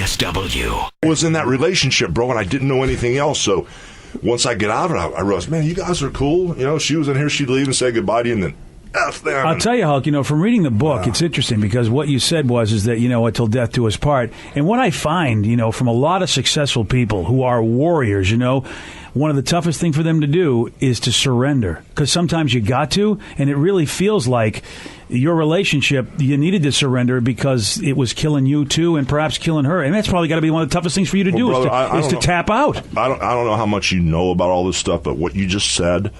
KISW. I was in that relationship, bro, and I didn't know anything else. So once I get out of it, I realized, man, you guys are cool. You know, she was in here, she'd leave and say goodbye to you, and then F them. I'll tell you, Hulk, from reading the book, it's interesting because what you said is that, until death do us part. And what I find, from a lot of successful people who are warriors, one of the toughest things for them to do is to surrender. Because sometimes you got to, and it really feels like your relationship, you needed to surrender because it was killing you too and perhaps killing her. And that's probably got to be one of the toughest things for you to do, brother, is to tap out. I don't know how much you know about all this stuff, but what you just said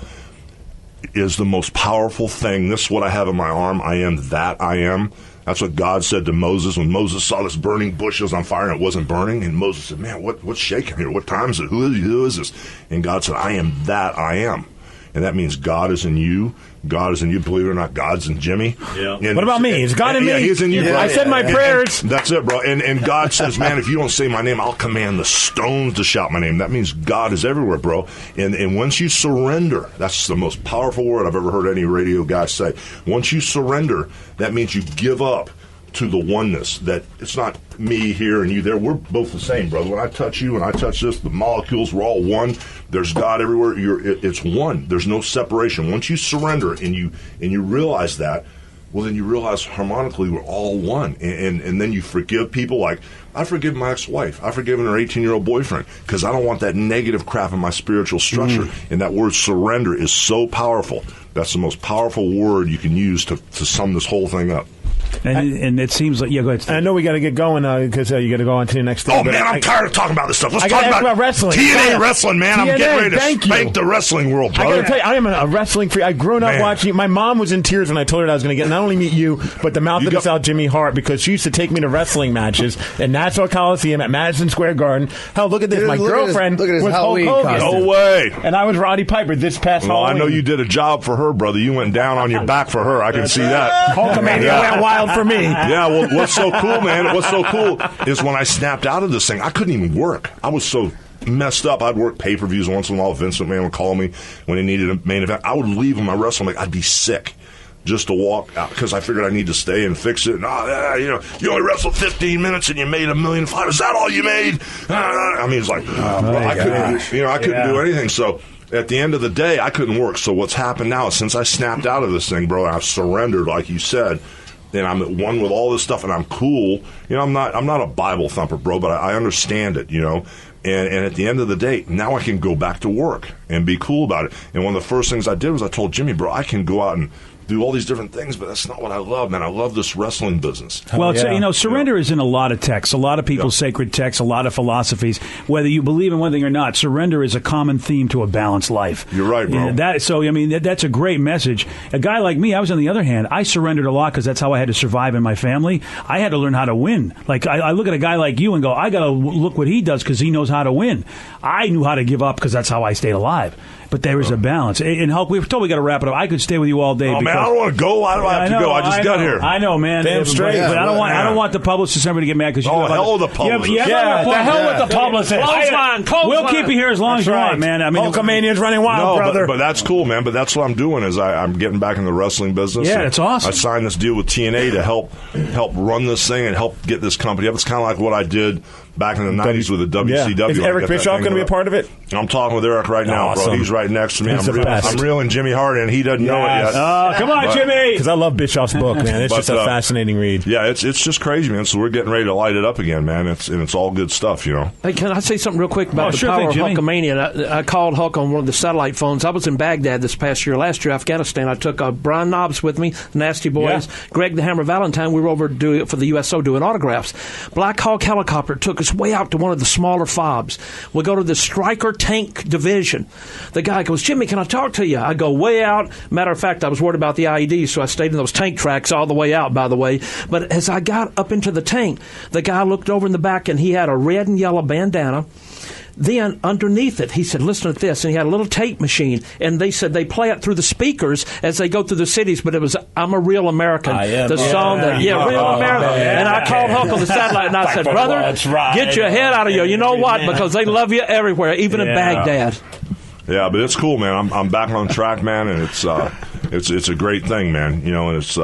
is the most powerful thing. This is what I have in my arm. I am that I am. That's what God said to Moses when Moses saw this burning bush was on fire and it wasn't burning. And Moses said, man, what's shaking here? What time is it? Who is this? And God said, I am that I am. And that means God is in you. God is in you. Believe it or not, God's in Jimmy. Yeah. And what about me? Is God in me? Yeah, he's in you, bro. I said my prayers. That's it, bro. And God says, man, if you don't say my name, I'll command the stones to shout my name. That means God is everywhere, bro. And once you surrender, that's the most powerful word I've ever heard any radio guy say. Once you surrender, that means you give up to the oneness, that it's not me here and you there. We're both the same, brother. When I touch you and I touch this, the molecules, we're all one. There's God everywhere. It's one. There's no separation. Once you surrender and you realize that, well, then you realize harmonically we're all one. And then you forgive people. Like, I forgive my ex-wife. I've forgiven her 18-year-old boyfriend because I don't want that negative crap in my spiritual structure. And that word surrender is so powerful. That's the most powerful word you can use to sum this whole thing up. And it seems like, go ahead, Steve. I know we got to get going because you got to go on to the next thing. Oh, man, I'm tired of talking about this stuff. Let's talk about wrestling. TNA wrestling, man. I'm getting ready to spank you. the wrestling world, brother. I got to tell you, I am a wrestling freak. I've grown up watching. My mom was in tears when I told her I was going to get not only meet you, but the mouth of the South, Jimmy Hart, because she used to take me to wrestling matches at Nassau Coliseum at Madison Square Garden. Hell, look at this. My girlfriend was Hulk Hogan. No way. And I was Roddy Piper this past Halloween. I know you did a job for her, brother. You went down on your back for her. I can see that. Hulkamania went wild for me. Yeah, well, what's so cool, man, what's so cool is when I snapped out of this thing, I couldn't even work. I was so messed up. I'd work pay-per-views once in a while. Vince McMahon would call me when he needed a main event. I would leave when my wrestling, like, I'd be sick just to walk out because I figured I need to stay and fix it. And, you only wrestled 15 minutes and you made $1.5 million. Is that all you made? I mean, it's like, I couldn't do anything. So at the end of the day, I couldn't work. So what's happened now is since I snapped out of this thing, bro, I've surrendered, like you said. And I'm at one with all this stuff, and I'm cool. I'm not a Bible thumper, bro, but I understand it, And at the end of the day, now I can go back to work and be cool about it. And one of the first things I did was I told Jimmy, bro, I can go out and do all these different things, but that's not what I love, man. I love this wrestling business. Well, surrender is in a lot of texts, a lot of people's sacred texts, a lot of philosophies. Whether you believe in one thing or not, surrender is a common theme to a balanced life. You're right, bro. That's a great message. A guy like me, I was on the other hand, I surrendered a lot because that's how I had to survive in my family. I had to learn how to win. Like, I look at a guy like you and go, I got to look what he does because he knows how to win. I knew how to give up because that's how I stayed alive. But there is a balance. And Hulk, we were told we got to wrap it up. I could stay with you all day. Oh, man, I don't want to go. Why do I have to go? I just got here. I know, man. Damn straight. But I don't want the publicist ever to get mad because you. Oh, hell with the publicist. The hell with the publicist. We'll keep you here as long as you want, man. I mean, Hulkamania's running wild, brother. But that's cool, man. But that's what I'm doing is I'm getting back in the wrestling business. Yeah, it's awesome. I signed this deal with TNA to help run this thing and help get this company up. It's kind of like what I did back in the 90s with the WCW. Is Eric Bischoff going to be a part of it? I'm talking with Eric right now, bro. He's right next to me. I'm reeling Jimmy Hart, and he doesn't know it yet. Oh, come on, Jimmy! Because I love Bischoff's book, man. It's just a fascinating read. Yeah, it's just crazy, man. So we're getting ready to light it up again, man. It's all good stuff, Hey, can I say something real quick about the power of Hulkamania? I called Hulk on one of the satellite phones. I was in Baghdad this past year. Last year, Afghanistan. I took Brian Knobs with me, Nasty Boys, Greg the Hammer Valentine. We were over doing it for the USO doing autographs. Black Hawk helicopter took us way out to one of the smaller FOBs. We go to the Stryker tank division. The guy goes, Jimmy, can I talk to you? I go way out. Matter of fact, I was worried about the IEDs, so I stayed in those tank tracks all the way out, by the way. But as I got up into the tank, the guy looked over in the back, and he had a red and yellow bandana. Then underneath it, he said, listen to this. And he had a little tape machine. And they said they play it through the speakers as they go through the cities. But it was I'm a Real American. The song Real American. And I called Hulk on the satellite and I said, brother, get your head out of you. You know what? Because they love you everywhere, even in Baghdad. Yeah, but it's cool, man. I'm back on track, man. And it's a great thing, man. And it's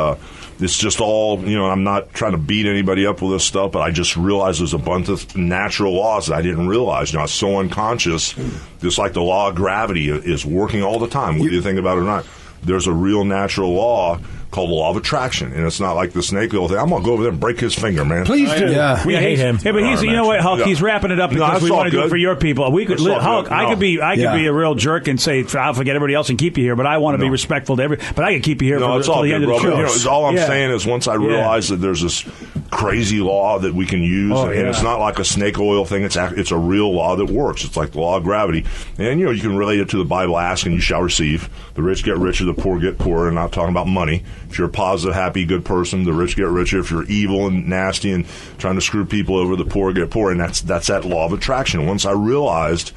it's just all, I'm not trying to beat anybody up with this stuff, but I just realized there's a bunch of natural laws that I didn't realize. I was so unconscious, just like the law of gravity is working all the time, whether you think about it or not. There's a real natural law called the law of attraction, and it's not like the snake oil thing. I'm going to go over there and break his finger, man. Please do. Yeah. We hate him. Yeah, but he's, you know what, Hulk, he's wrapping it up because we want to do it for your people. We could, Hulk, I could be a real jerk and say, I'll forget everybody else and keep you here, but I want to be respectful to everybody. But I can keep you here until the end of the show. All I'm saying is once I realized that there's this crazy law that we can use, and it's not like a snake oil thing. It's a real law that works. It's like the law of gravity. And, you can relate it to the Bible, ask and you shall receive. The rich get richer, the poor get poorer. And not talking about money. If you're a positive, happy, good person, the rich get richer. If you're evil and nasty and trying to screw people over, the poor get poorer. And that's that law of attraction. Once I realized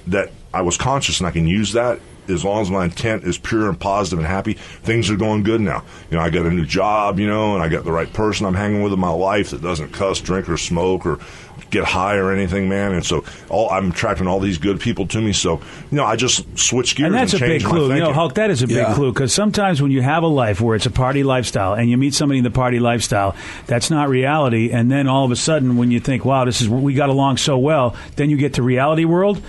that I was conscious and I can use that, as long as my intent is pure and positive and happy, things are going good now. I got a new job, and I got the right person I'm hanging with in my life that doesn't cuss, drink, or smoke, or get high or anything, man. And so I'm attracting all these good people to me. So, I just switch gears. And that's a big clue. Hulk, that is a big clue, because sometimes when you have a life where it's a party lifestyle and you meet somebody in the party lifestyle, that's not reality. And then all of a sudden, when you think, wow, we got along so well, then you get to reality world.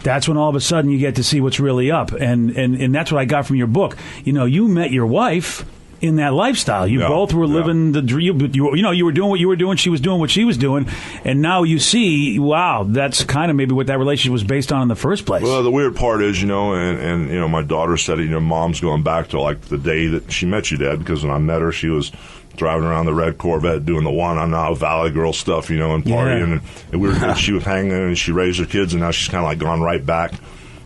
That's when all of a sudden you get to see what's really up. And that's what I got from your book. You met your wife in that lifestyle. You both were living the dream. You were doing what you were doing. She was doing what she was doing. And now you see, wow, that's kind of maybe what that relationship was based on in the first place. Well, the weird part is, and my daughter said it, Mom's going back to like the day that she met you, Dad, because when I met her, she was driving around the red Corvette doing the Napa Valley Girl stuff, and partying. And she was hanging and she raised her kids, and now she's kind of like gone right back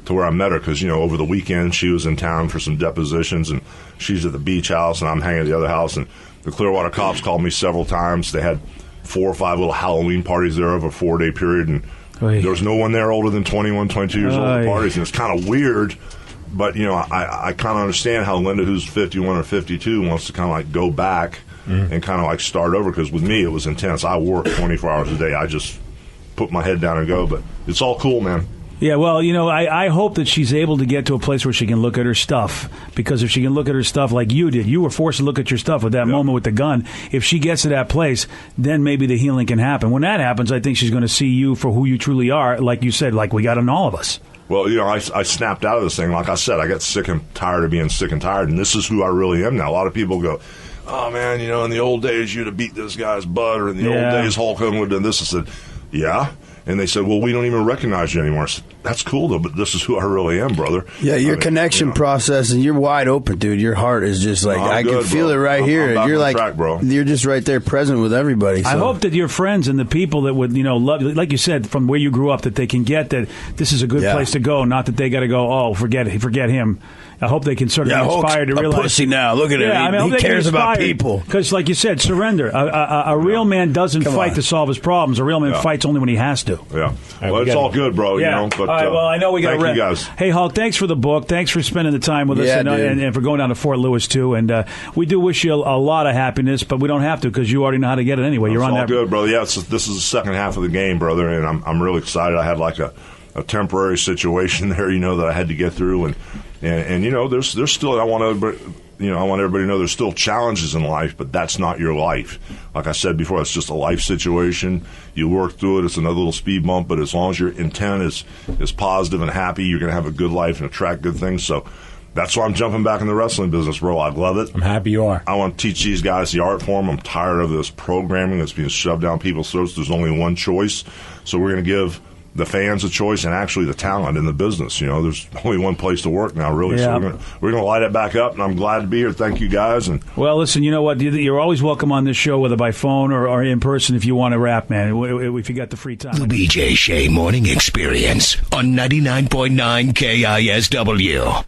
to where I met her because, over the weekend she was in town for some depositions, and she's at the beach house and I'm hanging at the other house. And the Clearwater cops called me several times. They had 4 or 5 little Halloween parties there over a 4-day period, and there was no one there older than 21, 22 years old at parties. And it's kind of weird, but, I kind of understand how Linda, who's 51 or 52, wants to kind of like go back and kind of like start over, because with me it was intense. I work 24 hours a day. I just put my head down and go, but it's all cool, man. Yeah, well, I hope that she's able to get to a place where she can look at her stuff, because if she can look at her stuff like you did, you were forced to look at your stuff at that moment with the gun. If she gets to that place, then maybe the healing can happen. When that happens, I think she's going to see you for who you truly are, like you said, like we got in all of us. Well, I snapped out of this thing. Like I said, I got sick and tired of being sick and tired, and this is who I really am now. A lot of people go, oh, man, in the old days you'd have beat this guy's butt, or in the old days Hulk Hogan would have done this. I said, yeah. And they said, well, we don't even recognize you anymore. I said, that's cool, though, but this is who I really am, brother. Yeah, your connection process, and you're wide open, dude. Your heart is just like, I can feel it right here. You're like, track, bro. You're just right there present with everybody. So. I hope that your friends and the people that would, love, like you said, from where you grew up, that they can get that this is a good place to go, not that they got to go, forget him. I hope they can sort of be inspired to realize. Pussy now. Look at him. He cares about people. Because, like you said, surrender. A real man doesn't fight to solve his problems. A real man fights only when he has to. Yeah. Well, it's all good, bro. Yeah. But, all right, well, I know we got to wrap. You guys. Hey, Hulk, thanks for the book. Thanks for spending the time with us and for going down to Fort Lewis, too. And we do wish you a lot of happiness, but we don't have to because you already know how to get it anyway. You're on that. Good, brother. Yeah, this is the second half of the game, brother, and I'm really excited. I had like a temporary situation there, that I had to get through, and there's still, I want everybody to know there's still challenges in life, but that's not your life. Like I said before, it's just a life situation. You work through it. It's another little speed bump, but as long as your intent is positive and happy, you're going to have a good life and attract good things. So that's why I'm jumping back in the wrestling business, bro. I love it. I'm happy you are. I want to teach these guys the art form. I'm tired of this programming that's being shoved down people's throats. There's only one choice. So we're going to give the fans a choice and actually the talent in the business. There's only one place to work now, really. Yeah. So we're going to light it back up, and I'm glad to be here. Thank you, guys. And well, listen, you know what? You're always welcome on this show, whether by phone or in person, if you want to rap, man, if you got the free time. The BJ Shea Morning Experience on 99.9 KISW.